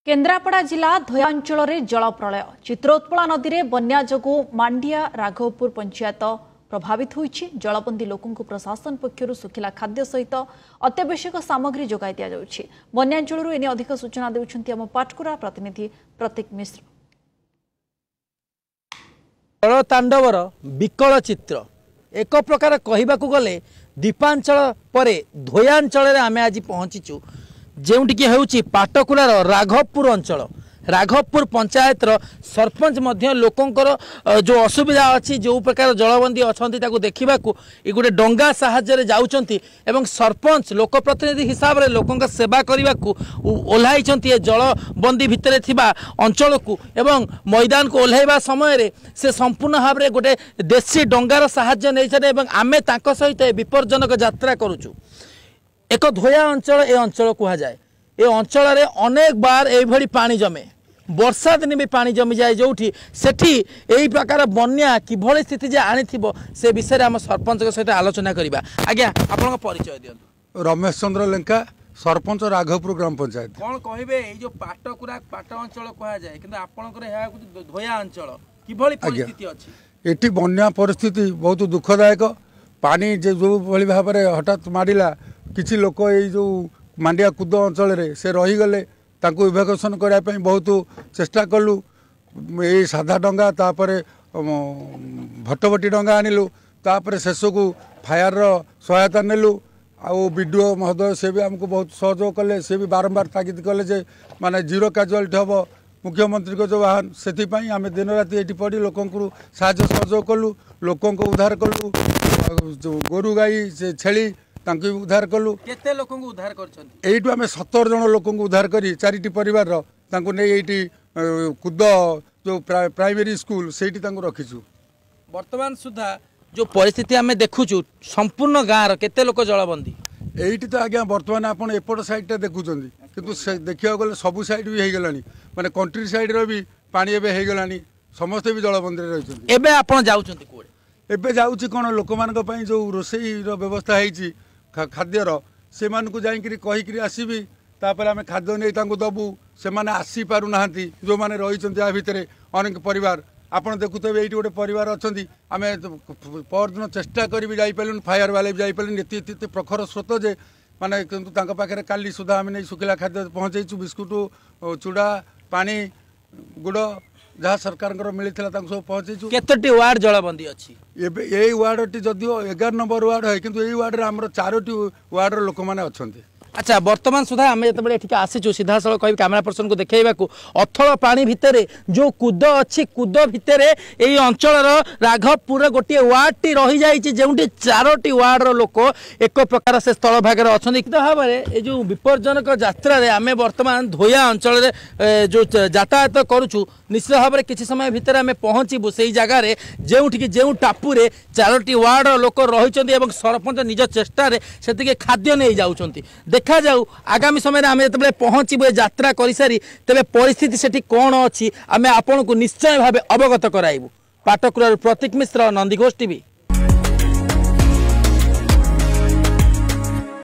केन्द्रापड़ा जिला धोया अंचल में जल प्रलय चित्रोत्पला नदी में बन्या जोगु मांडिया राघवपुर पंचायत प्रभावित होइछि। जलबंदी लोकों प्रशासन पक्षर सुखिला खाद्य सहित अत्यावश्यक सामग्री जोगाई दि जाउछि। बन्यांचल एने अधिक सूचना देउछन्ति आम पाटकुरा प्रतिनिधि प्रतीक मिश्र। जलतांडवर विकल चित्र एक प्रकार कहबाकू गले दीपांचल परे धोयांचल आमे आज पहुंचीचु जेउटिकी हेउची पाटकुरार राघवपुर अंचल। राघवपुर पंचायत सरपंच मध्य लोकंकर जो असुविधा अच्छी जो प्रकार जलबंदी अच्छी देखा गोटे डंगा साहाय्य जाउछंती एवं सरपंच लोकप्रतिनिधि हिसाब से लोकों सेवा करने को ओह्लाई जलबंदी भितर थिबा अंचल को एवं मैदान को ओह्लैवा समय से संपूर्ण भाव में गोटे देशी डंगार साहाय्य नहीं आमे तांको सहित विपज्जनक यात्रा करुचु। एक धोया अंचल ए अंचल कह जाए ए अंचल अनेक बार यही पानी जमे वर्षा दिन भी पानी जमी जाए जो सेठी यही प्रकार बन्या किभली स्थिति जे आनी से विषय आम सरपंच सहित आलोचना करवा। आज्ञा आपण परिचय दियंतु। रमेश चंद्र लेंका सरपंच राघवपुर ग्राम पंचायत। कौन कहे जो पाटकुरा पाट अंचल कह जाए कि आपंकर धोया अंचल किभली परिस्थिति अछि? एटी बन्या परिस्थिति बहुत दुखदायक। पानी जो भली भाव में हठात मारिला किसी लोक जो मांडिया कुद अंचल से रहीगले तांको इभैक्यूएसन करने बहुत चेष्टा कलु। ये साधा डंगा तापर भट्टभटी डंगा आनिलु तापर शेष को फायर सहायता नेलु। आउ बीडीओ महोदय से भी आमको बहुत सहयोग कले से भी बारंबार तागिद कले जे माने जीरो कैजुअलिटी हम मुख्यमंत्री को जो आह्वान से आम दिन राति ये पड़ी लोक साहाय्य सहयोग कलु। लोक उद्धार कलु गोरु गाई से छेली तांको उद्धार कलु। केते लोक उद्धार करछन्ती? एइटु आमे 17 जन लोक उद्धार करी चारिटी परिवार तांको नै एइटी कुद जो प्राइमरी स्कूल सेठी तांको रखिछु। वर्तमान सुधा जो परिस्थिति आमे देखुछु संपूर्ण गाँव केते लोक जलबंदी एइटी तो आज्ञा वर्तमान आपण एपट साइड टा देखुछन्ती किंतु देखिया गले सब साइड भी हे गलानी माने कंट्री साइड रो भी पानी एबे हे गलानी समस्त भी जलबंदी रे रहिछन्ती। एबे आपण जाउछन्ती कोडे? एबे जाउछि कोन लोक मानक पई जो रोसई रो व्यवस्था हेछि खाद्यर से जाकि कहीकि आसबि तापर आम खाद्य नहीं दबू से आसी पारु ना जो मैंने रही भितर अनेक परिवार आपड़ देखुते ये गोटे परिवार अच्छा आम परदिन चेष्टा करी जापारू फायर वाले भी जापारे एत प्रखर स्रोत जे माने किंतु पाखे काली सुधा आम नहीं शुखिला खाद्य पहुँचु बिस्कुट चूड़ा पानी गुड़ जहाँ सरकार मिलता सब पहुँचु। केतोटी वार्ड जलबंदी अच्छी? ये वार्ड टी जदिव 11 नंबर वार्ड है किंतु ये वार्ड आम 4टी वार्ड लोक मैंने अच्छा। अच्छा वर्तमान सुधा आम जो आसीचु सीधा सड़क कह कैमेरा पर्सन को देखा अथल पानी भितर जो कूद अच्छी कूद भितर यही अंचल राघवपुर गोटे वार्ड टी रही जाइए जो 4टी वार्ड लोक एक प्रकार से स्थल भाग में अच्छा भाव में जो विपज्जनक यात्रा आम वर्तमान धोया अंचल जो यातायात करुचु निश्चित भाव में किसी समय भितर आम पहुँचबू से जगार जो टापुरे 4टी वार्ड लोक रही सरपंच निज चेष्टार से खाद्य नहीं जाऊँ। देखा जाऊ आगामी समय आम जो पहुँचबू यात्रा कर सारी तेज परिस्थिति से कौन अच्छी आम आपन को निश्चय भाव अवगत कराइबू। पाटकुरा प्रतीक मिश्र, नंदीघोष टीवी।